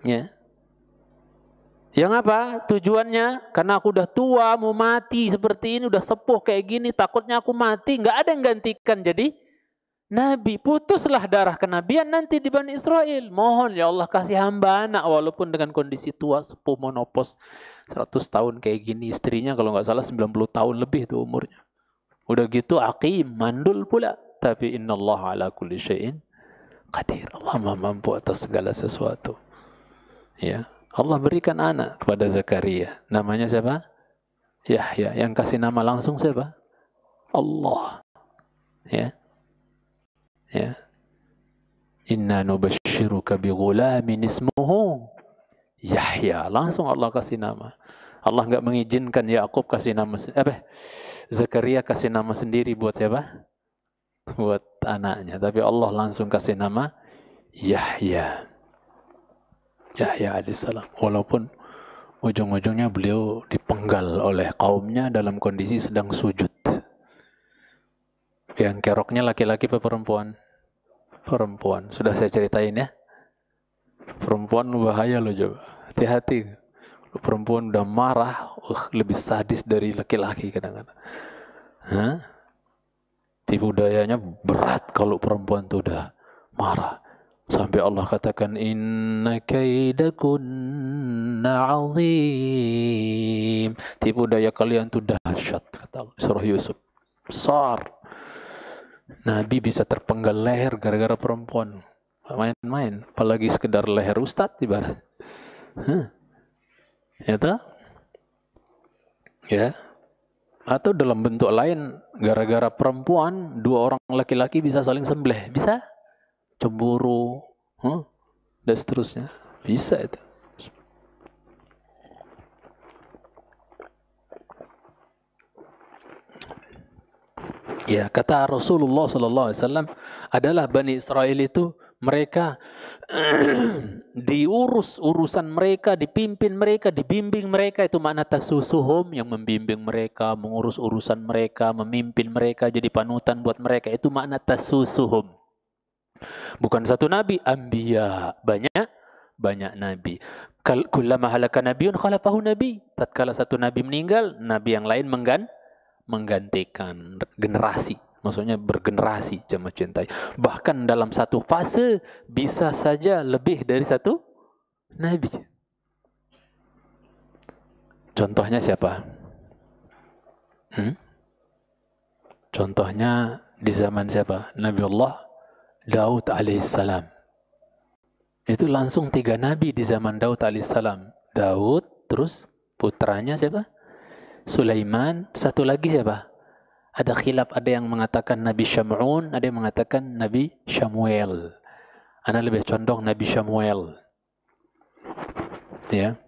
Ya. Yang apa? Tujuannya, karena aku udah tua, mau mati seperti ini, udah sepuh kayak gini, takutnya aku mati, nggak ada yang gantikan jadi nabi. Putuslah darah kenabian nanti di Bani Israel. Mohon ya Allah kasih hamba anak, walaupun dengan kondisi tua, sepuh, monopos, 100 tahun kayak gini. Istrinya kalau nggak salah 90 tahun lebih itu umurnya. Udah gitu aqim, mandul pula. Tapi innallaha ala kulli syai'in qadir. Allah Maha mampu atas segala sesuatu. Ya. Allah berikan anak kepada Zakaria. Namanya siapa? Yahya. Yang kasih nama langsung siapa? Allah. Ya. Ya. Inna nubashiruka bi ghulamin ismuhu Yahya. Langsung Allah kasih nama. Allah enggak mengizinkan Yakub kasih nama Zakaria kasih nama sendiri buat siapa? Buat anaknya. Tapi Allah langsung kasih nama Yahya. Yahya alaihissalam. Walaupun ujung-ujungnya beliau dipenggal oleh kaumnya dalam kondisi sedang sujud. Yang keroknya laki-laki atau perempuan? Perempuan. Sudah saya ceritain ya. Perempuan bahaya loh coba. Hati-hati. Perempuan udah marah, lebih sadis dari laki-laki kadang-kadang. Tipu dayanya berat kalau perempuan tuh udah marah. Sampai Allah katakan inna kaidakunna azim. Tipu daya kalian tuh dahsyat, kata Allah. Surah Yusuf. Besar. Nabi bisa terpenggal leher gara-gara perempuan. Main-main. Apalagi sekedar leher ustadz ibarat. Ya tak? Ya. Atau dalam bentuk lain, gara-gara perempuan, dua orang laki-laki bisa saling sembelih. Bisa? Cemburu, dan seterusnya. Bisa itu. Ya, kata Rasulullah SAW adalah Bani Israel itu mereka diurus urusan mereka, dipimpin mereka, dibimbing mereka. Itu makna tasusuhum, yang membimbing mereka, mengurus urusan mereka, memimpin mereka, jadi panutan buat mereka. Itu makna tasusuhum. Bukan satu nabi, anbiya, banyak nabi. Kullama halaka nabiyun khalafahu nabi. Tatkala satu nabi meninggal, nabi yang lain menggantikan generasi. Maksudnya bergenerasi, jamaah cintai. Bahkan dalam satu fase bisa saja lebih dari satu nabi. Contohnya siapa? Contohnya di zaman siapa? Nabi Allah Daud alaihissalam. Itu langsung 3 nabi di zaman Daud alaihissalam. Daud, terus putranya siapa? Sulaiman, satu lagi siapa? Ada khilaf, ada yang mengatakan Nabi Syam'un, ada yang mengatakan Nabi Syamuel. Ana lebih condong Nabi Syamuel. Ya.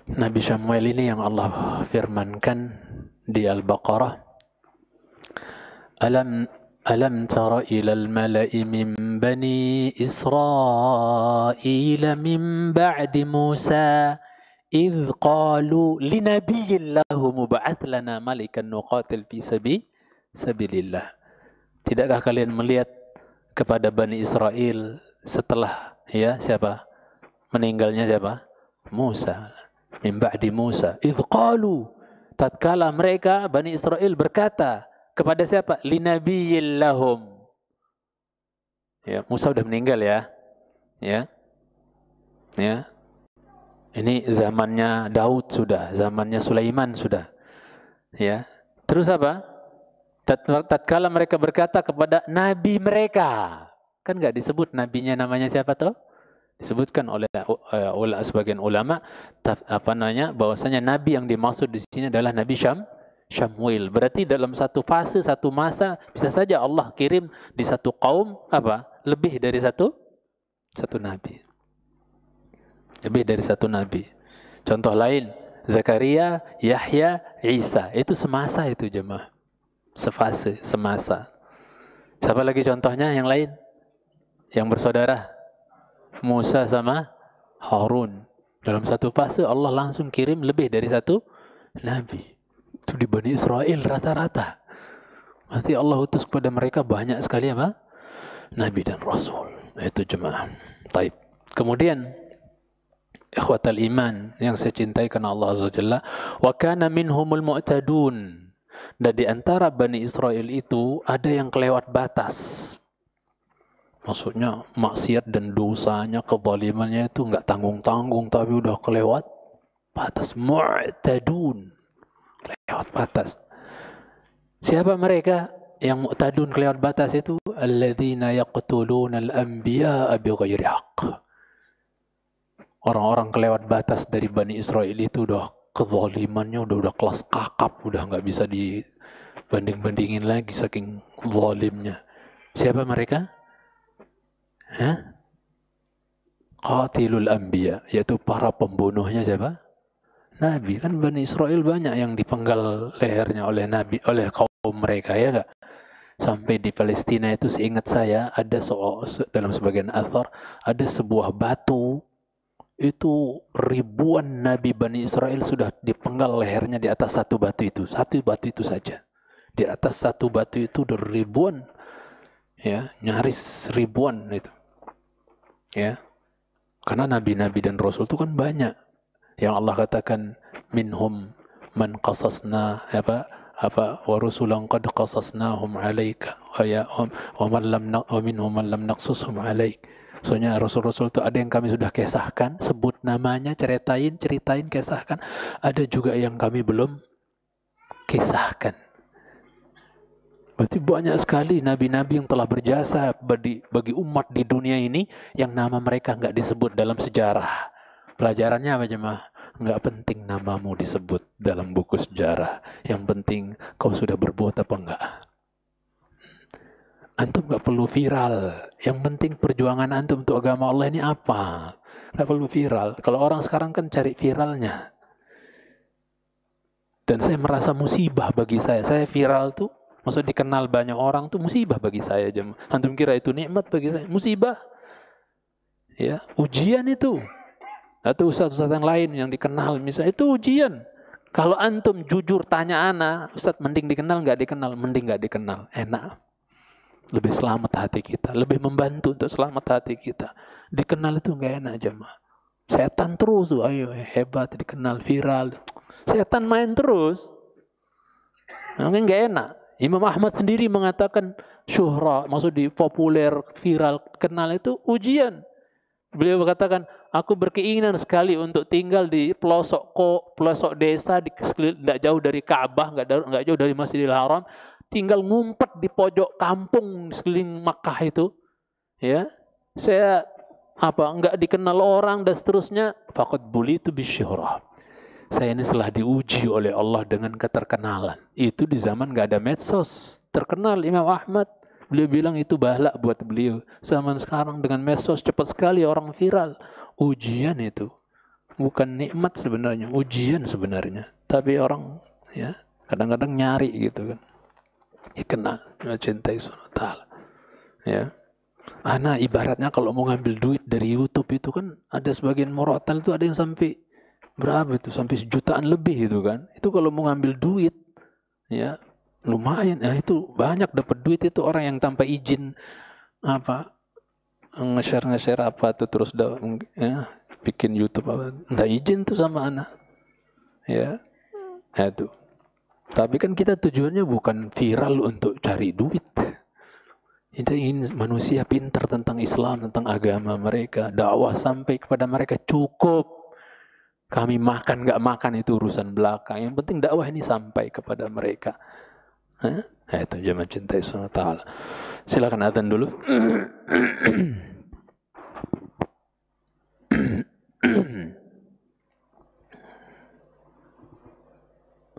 Nabi Syamuel ini yang Allah firmankan di Al-Baqarah. Alam tara ilal mala'i min bani Israel min ba'di Musa idh qalu linabiyyin lahu mub'ats lana malikan nuqatil fi sabilillah. Tidakkah kalian melihat kepada Bani Israel setelah siapa? Meninggalnya siapa? Musa. Min ba'di Musa idh qalu, tatkala mereka Bani Israel berkata kepada siapa? Linabiyyin lahum. Ya, Musa sudah meninggal ya. Ya. Ini zamannya Daud sudah, zamannya Sulaiman sudah. Ya. Terus apa? Tatkala mereka berkata kepada nabi mereka. Kan enggak disebut nabinya namanya siapa tuh? Disebutkan oleh sebagian ulama bahwasanya nabi yang dimaksud di sini adalah Nabi Syamuel. Berarti dalam satu fase, satu masa bisa saja Allah kirim di satu kaum lebih dari satu nabi. Lebih dari satu nabi. Contoh lain, Zakaria, Yahya, Isa. Itu semasa itu jemaah. Sefase, semasa. Siapa lagi contohnya yang lain? Yang bersaudara? Musa sama Harun. Dalam satu fase Allah langsung kirim lebih dari satu nabi. Itu di Bani Israel rata-rata. Nanti Allah utus kepada mereka banyak sekali nabi dan rasul. Itu jemaah. Taib. Kemudian ikhwatal iman yang saya cintai karena Allah Azza wa Jalla, wa kana minhumul mu'tadun. Dan di antara Bani Israel itu ada yang kelewat batas. Maksudnya maksiat dan dosanya, kezalimannya itu nggak tanggung-tanggung, tapi udah kelewat batas. Mu'tadun, kelewat batas. Siapa mereka yang mu'tadun, kelewat batas itu? Alladzina yaqtuluna al-anbiya'a bighairi haqq. Orang-orang kelewat batas dari Bani Israel itu udah kezalimannya udah kelas kakap, udah nggak bisa dibanding-bandingin lagi saking zalimnya. Siapa mereka? Qatilul anbiya, yaitu para pembunuhnya siapa? Nabi. Kan Bani Israel banyak yang dipenggal lehernya oleh Nabi, oleh kaum mereka, ya nggak? Sampai di Palestina itu seingat saya ada dalam sebagian athar ada sebuah batu itu ribuan Nabi Bani Israel sudah dipenggal lehernya di atas satu batu itu saja. Di atas satu batu itu udah ribuan, ya, nyaris ribuan itu, ya. Karena nabi-nabi dan rasul itu kan banyak. Yang Allah katakan minhum man qasasna wa rusulan qad qasasnahum 'alaika wa minhum man lam naqsushum 'alaik. Soalnya rasul-rasul itu ada yang kami sudah kisahkan, sebut namanya, ceritain, kisahkan. Ada juga yang kami belum kisahkan. Berarti banyak sekali nabi-nabi yang telah berjasa bagi umat di dunia ini yang nama mereka nggak disebut dalam sejarah. Pelajarannya apa jemaah? Nggak penting namamu disebut dalam buku sejarah. Yang penting kau sudah berbuat apa enggak. Antum nggak perlu viral. Yang penting perjuangan antum untuk agama Allah ini apa? Nggak perlu viral. Kalau orang sekarang kan cari viralnya. Dan saya merasa musibah bagi saya. Saya viral tuh, maksud dikenal banyak orang tuh musibah bagi saya. Antum kira itu nikmat bagi saya? Musibah. Ya, ujian itu. Atau ustaz-ustaz yang lain yang dikenal misalnya, itu ujian. Kalau antum jujur tanya ana, ustaz mending dikenal nggak dikenal? Mending nggak dikenal. Enak. Lebih selamat hati kita, lebih membantu untuk selamat hati kita. Dikenal itu nggak enak jemaah. Setan terus, ayo hebat dikenal, viral. Setan main terus. Mungkin nggak enak. Imam Ahmad sendiri mengatakan syuhra, maksud di populer, viral, kenal itu ujian. Beliau berkatakan, aku berkeinginan sekali untuk tinggal di pelosok desa, tidak jauh dari Ka'bah, nggak jauh dari Masjidil Haram. Tinggal ngumpet di pojok kampung sekeliling Makkah itu, ya, saya nggak dikenal orang dan seterusnya. Faqad bulitu bisyuhrah. Saya ini telah diuji oleh Allah dengan keterkenalan. Itu di zaman nggak ada medsos, terkenal Imam Ahmad. Beliau bilang itu bala buat beliau. Zaman sekarang dengan medsos cepat sekali orang viral. Ujian itu, bukan nikmat sebenarnya, ujian sebenarnya. Tapi orang, ya, kadang-kadang nyari gitu kan. Kena cintai SWT, ya. Ana ibaratnya kalau mau ngambil duit dari YouTube itu kan ada sebagian murotal itu ada yang sampai berapa itu, sampai sejutaan lebih itu kan. Itu kalau mau ngambil duit, ya lumayan. Ya itu banyak dapat duit itu orang yang tanpa izin nge-share apa tuh terus ya, bikin YouTube apa nggak izin tuh sama ana, ya. Itu. Tapi kan kita tujuannya bukan viral untuk cari duit. Kita ingin manusia pintar tentang Islam, tentang agama mereka. Dakwah sampai kepada mereka cukup. Kami makan nggak makan itu urusan belakang. Yang penting dakwah ini sampai kepada mereka. Itu jemaah cintai SWT. Silakan adzan dulu.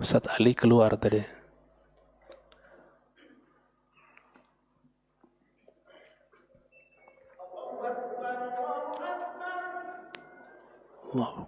Ustaz Ali keluar tadi. Allah.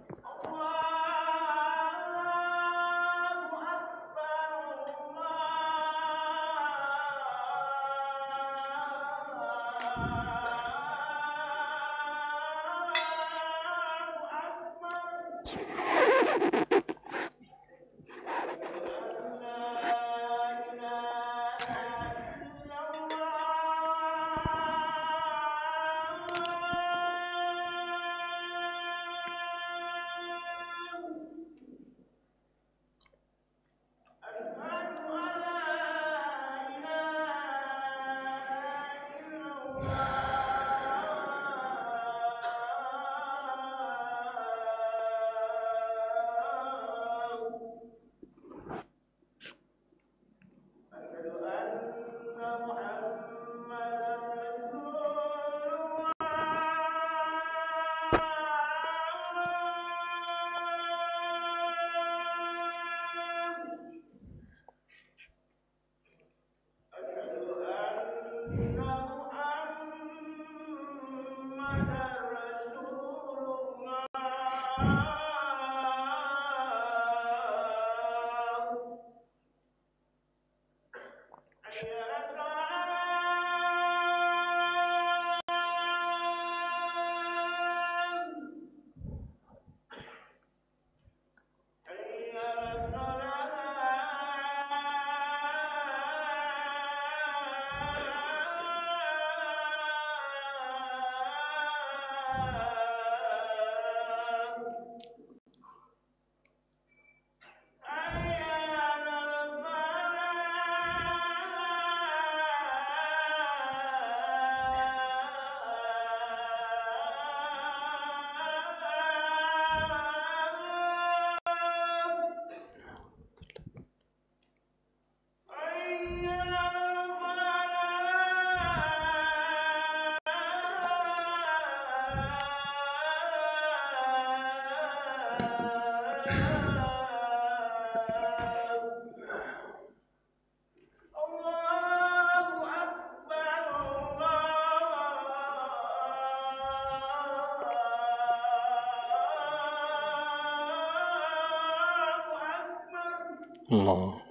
Allah.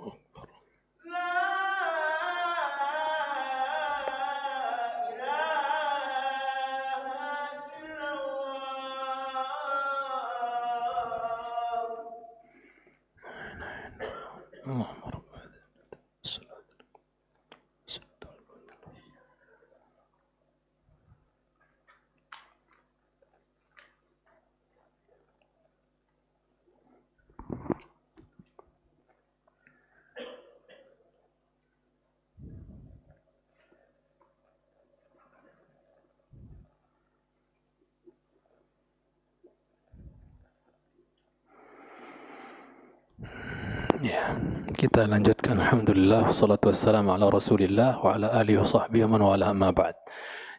Ya, kita lanjutkan. Alhamdulillah, wassalatu wassalamu ala rasulillah wa ala alihi wa sahbihi wa man wala amma ba'd.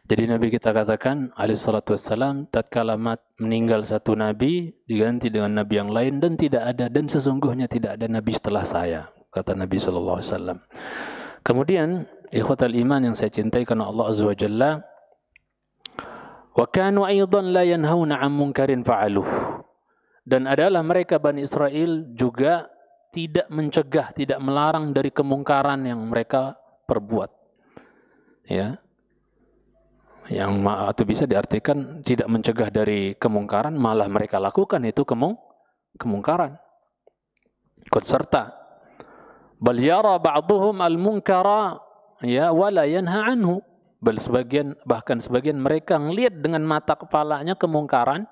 Jadi Nabi kita katakan alaihi salatu wassalam, tatkala meninggal satu Nabi diganti dengan Nabi yang lain, dan tidak ada, dan sesungguhnya tidak ada Nabi setelah saya, kata Nabi sallallahu alaihi wasallam. Kemudian ikhwatal iman yang saya cintai karena Allah azza wa jalla, wa kanu aidan la yanhauna 'an munkarin fa'aluh, dan adalah mereka Bani Israel juga tidak mencegah, tidak melarang dari kemungkaran yang mereka perbuat. Ya. Yang atau bisa diartikan tidak mencegah dari kemungkaran, malah mereka lakukan itu kemungkaran. Ikut serta. Bal yara ba'dhum al-munkara ya wala yanha anhu. Bahkan sebagian mereka ngelihat dengan mata kepalanya kemungkaran,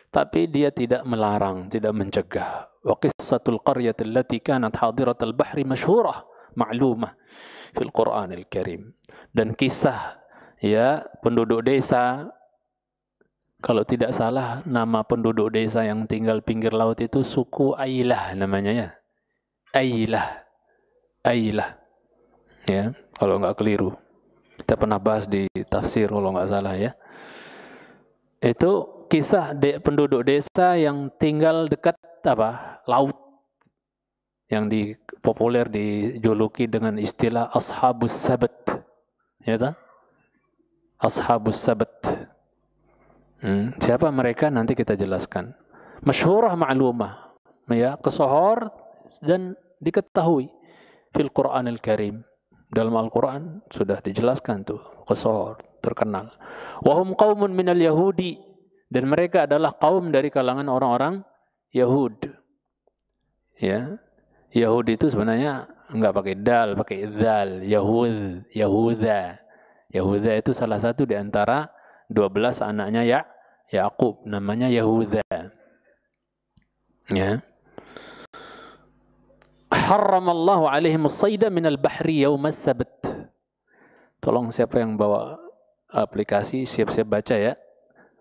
tapi dia tidak melarang, tidak mencegah. Wa qissatul qaryati allati kanat hadiratal bahri masyhurah ma'lumah fil Qur'anil Karim. Dan kisah ya penduduk desa, kalau tidak salah nama penduduk desa yang tinggal pinggir laut itu suku Ailah namanya ya. Ailah. Ya, kalau enggak keliru. Kita pernah bahas di tafsir kalau enggak salah ya. Itu kisah penduduk desa yang tinggal dekat laut, yang populer dijuluki dengan istilah Ashabus Sabat, ya tak? Ashabus Sabat. Siapa mereka nanti kita jelaskan. Masyhurah ma'lumah, ya, kesohor dan diketahui fil Qur'anil Karim. Dalam Al-Quran sudah dijelaskan tuh, kesohor, terkenal. Wahum qaumun minal Yahudi, dan mereka adalah kaum dari kalangan orang-orang Yahud. Ya, Yahud itu sebenarnya enggak pakai dal, pakai dzal. Yahuda itu salah satu di antara 12 anaknya Yaqub, namanya Yahuda. Ya. Harramallahu alaihim as-sayda minal bahri yaumas sabt. Tolong siapa yang bawa aplikasi siap-siap baca ya.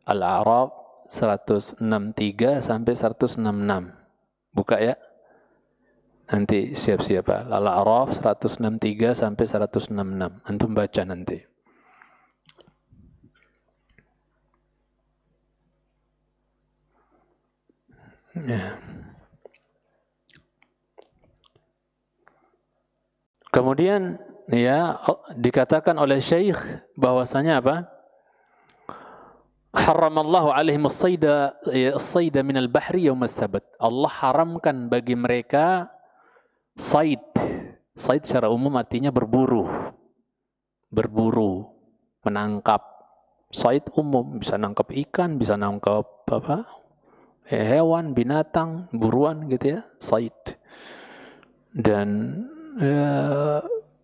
Al-A'raf 163 sampai 166. Buka ya. Nanti siap-siap ya. Al-A'raf 163 sampai 166. Antum baca nanti. Ya. Kemudian ya dikatakan oleh Syekh bahwasanya apa? haramallahu alaihim as-sayda min al-bahri yawm as-sabt. Allah haramkan bagi mereka said. Said secara umum artinya berburu. Berburu, menangkap. Said umum, bisa nangkap ikan, bisa nangkap apa? Hewan, binatang, buruan gitu ya, said. Dan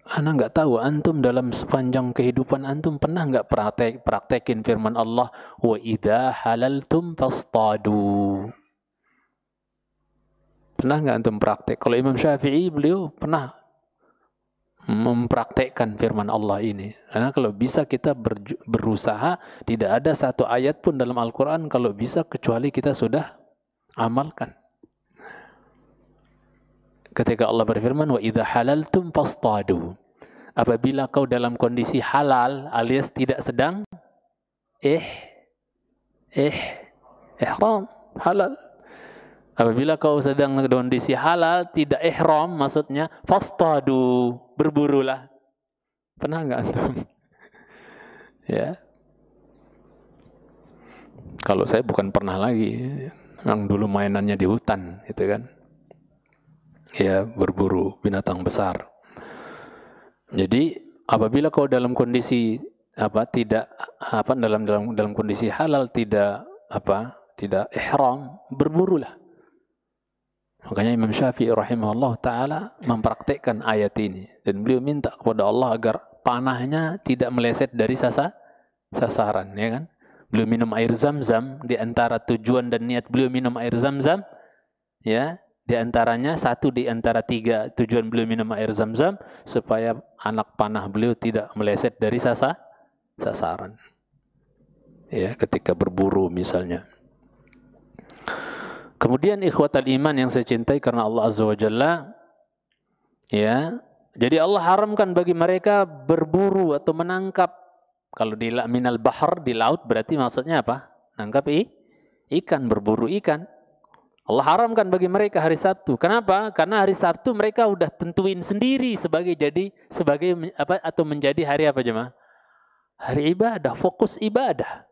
ana nggak tahu antum dalam sepanjang kehidupan antum pernah nggak praktekin firman Allah, wa idza halaltum fastadu. Pernah nggak antum praktek? Kalau Imam Syafi'i beliau pernah mempraktekkan firman Allah ini. Karena kalau bisa kita berusaha, tidak ada satu ayat pun dalam Al-Quran kalau bisa kecuali kita sudah amalkan. Ketika Allah berfirman, wa idza halaltum fastadu. Apabila kau dalam kondisi halal alias tidak sedang ihram, halal. Apabila kau sedang kondisi halal, tidak ihram, maksudnya fastadu, berburulah. Pernah nggak antum? Ya. Kalau saya bukan pernah lagi, yang dulu mainannya di hutan, itu kan. Ya, berburu binatang besar. Jadi, apabila kau dalam kondisi dalam kondisi halal tidak ihram, berburulah. Makanya Imam Syafi'i rahimahullah ta'ala mempraktekkan ayat ini. Dan beliau minta kepada Allah agar panahnya tidak meleset dari sasaran. Ya kan? Beliau minum air zam-zam. Di antara tujuan dan niat beliau minum air zam-zam. Ya, di antaranya satu di antara tiga tujuan beliau minum air zam-zam. Supaya anak panah beliau tidak meleset dari sasaran. Ya, ketika berburu misalnya. Kemudian ikhwatal iman yang saya cintai karena Allah Azza wa Jalla, ya, jadi Allah haramkan bagi mereka berburu atau menangkap. Kalau di minal bahar, di laut, berarti maksudnya apa? Nangkap ikan, berburu ikan. Allah haramkan bagi mereka hari Sabtu. Kenapa? Karena hari Sabtu mereka udah tentuin sendiri sebagai menjadi hari apa jemaah? Hari ibadah, fokus ibadah.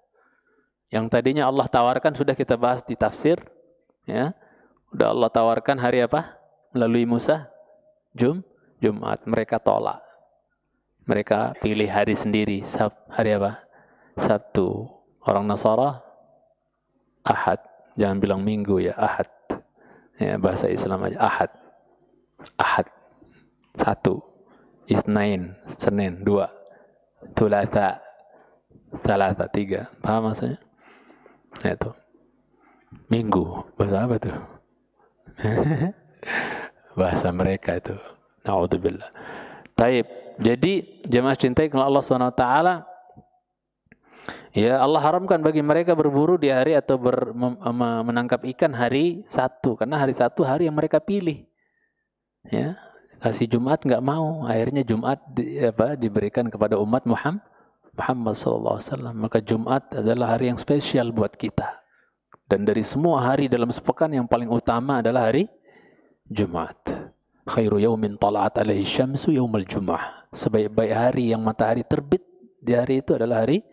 Yang tadinya Allah tawarkan sudah kita bahas di tafsir. Ya, udah Allah tawarkan hari apa? Melalui Musa, Jumat. Mereka tolak. Mereka pilih hari sendiri. Hari apa? Sabtu. Orang Nasara, Ahad. Jangan bilang Minggu ya, Ahad. Ya, bahasa Islam aja, Ahad. Ahad. 1. Itsnain, Senin. 2. Thulatha. Thalatha. 3. Paham maksudnya? Ya, itu. Minggu, bahasa apa tuh? Bahasa mereka itu. Na'udzubillah. Taib. Jadi jemaah cintai kalau Allah SWT, ya Allah haramkan bagi mereka berburu di hari atau menangkap ikan hari Sabtu, karena hari Sabtu hari yang mereka pilih. Ya, kasih Jumat nggak mau, akhirnya Jumat diberikan kepada umat Muhammad SAW. Maka Jumat adalah hari yang spesial buat kita. Dan dari semua hari dalam sepekan yang paling utama adalah hari Jumat. Khairu yaumin tala'at alaihi syamsu yaumul jum'ah. Sebaik-baik hari yang matahari terbit di hari itu adalah hari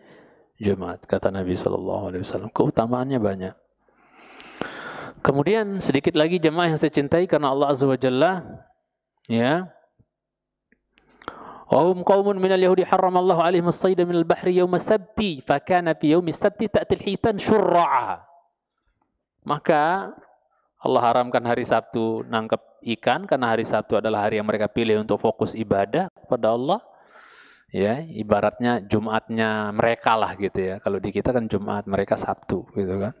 Jumat, kata Nabi SAW. Keutamaannya banyak. Kemudian sedikit lagi jemaah yang saya cintai karena Allah Azza wa Jalla, ya. Wahum qaumun minal yahudi harramallahu alaihim as-sayda minal bahri yawma sabti fakana fi yawmi sabti ta'til hitan syurra'a. Maka Allah haramkan hari Sabtu nangkap ikan karena hari Sabtu adalah hari yang mereka pilih untuk fokus ibadah kepada Allah. Ya, ibaratnya Jumatnya mereka lah gitu ya. Kalau di kita kan Jumat, mereka Sabtu gitu kan.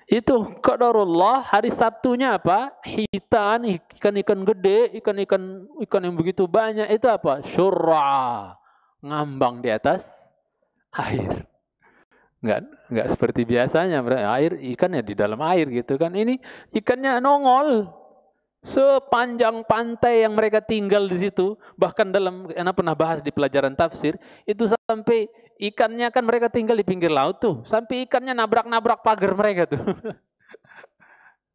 Itu qadarullah, hari Sabtunya apa? Hitan, ikan-ikan gede, ikan yang begitu banyak, itu apa? Syurra, ngambang di atas air. Enggak seperti biasanya, air ikannya di dalam air gitu kan. Ini ikannya nongol sepanjang pantai yang mereka tinggal di situ. Bahkan Anda pernah bahas di pelajaran tafsir, itu sampai ikannya kan mereka tinggal di pinggir laut tuh, sampai ikannya nabrak-nabrak pagar mereka tuh.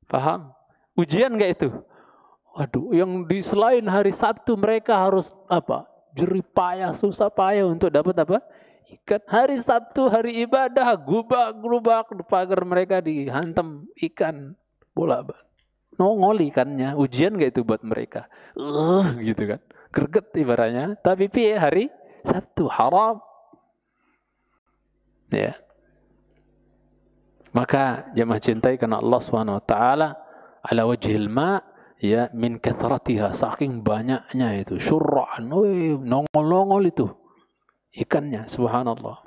Paham? Ujian enggak itu? Waduh, yang di selain hari Sabtu mereka harus jerih payah, susah payah untuk dapat apa? ikan. Hari Sabtu, hari ibadah, gubak-gubak, pagar mereka dihantam ikan. Bola nongol ikannya. Ujian gak itu buat mereka? Gitu kan. Greget ibaratnya. Tapi piye hari Sabtu haram. Ya. Maka jemaah cintai karena Allah SWT ala wajhil ma, ya, min kathratiha, saking banyaknya itu syur'an, nongol-nongol itu ikannya, subhanallah.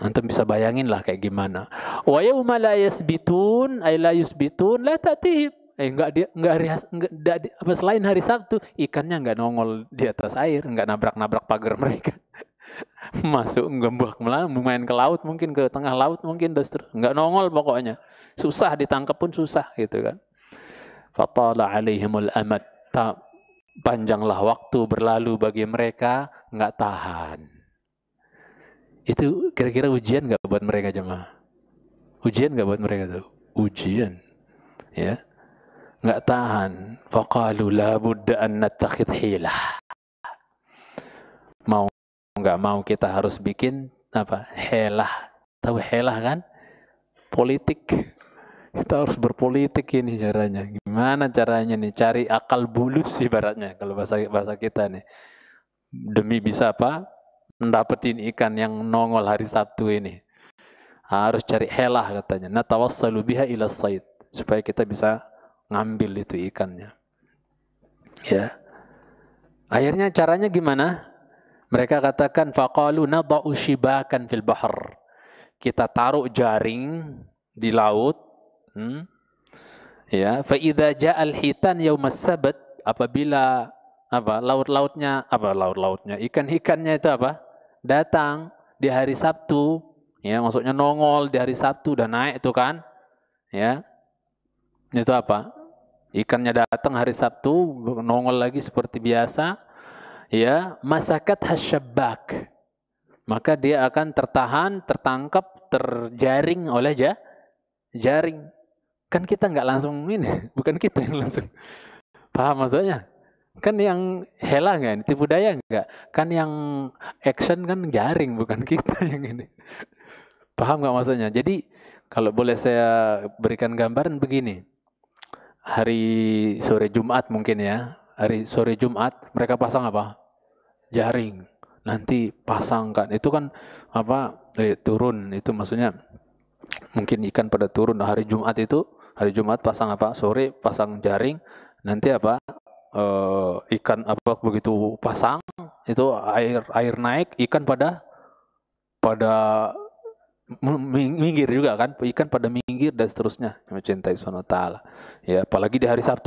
Antum bisa bayangin lah kayak gimana. Wa yauma la yasbitun ay la yusbitun la ta'tihim. Apa selain hari Sabtu, ikannya enggak nongol di atas air, enggak nabrak-nabrak pagar mereka. Masuk ngembak main ke laut, mungkin ke tengah laut, mungkin enggak nongol pokoknya. Susah ditangkap pun susah gitu kan. Fatala alaihimul amad. Panjanglah waktu berlalu bagi mereka, enggak tahan. Itu kira-kira ujian enggak buat mereka jemaah? Ujian enggak buat mereka tuh? Ujian. Ya. Enggak tahan. Faqalu la budda an nattakhidh hilah. Mau enggak mau kita harus bikin apa? Helah. Tahu helah kan? Politik. Kita harus berpolitik ini caranya. Gimana caranya nih? Cari akal bulus ibaratnya kalau bahasa kita nih. Demi bisa apa? Mendapetin ikan yang nongol hari Sabtu ini. Harus cari helah katanya. Natawassalu biha ila sayd. Supaya kita bisa ngambil itu ikannya. Ya. Akhirnya caranya gimana? Mereka katakan faqalu nadau shibakan fil bahr. Kita taruh jaring di laut. Ya, fa idza ja'al hitan yaumas sabt, apabila apa? Laut-lautnya ikan-ikannya itu apa? Datang di hari Sabtu, ya, maksudnya nongol di hari Sabtu dan naik itu kan. Ya. Itu apa? Ikannya datang hari Sabtu, nongol lagi seperti biasa, ya, masakat hasyabbak. Maka dia akan tertangkap, terjaring oleh jaring. Kan kita nggak langsung ini, bukan kita yang langsung. Paham maksudnya? Kan yang hela nggak, tipu daya nggak? Kan yang action kan jaring, bukan kita yang ini. Paham nggak maksudnya? Jadi kalau boleh saya berikan gambaran begini. Hari sore Jumat mungkin ya. Hari sore Jumat mereka pasang apa? Jaring. Nanti pasang kan. Itu kan apa? Turun. Itu maksudnya mungkin ikan pada turun hari Jumat itu. Hari Jumat pasang apa? Sore pasang jaring. Nanti apa? Ikan apa begitu pasang itu air naik, ikan pada minggir juga kan, ikan pada minggir dan seterusnya. Mencintai SWT. Ya, apalagi di hari Sabtu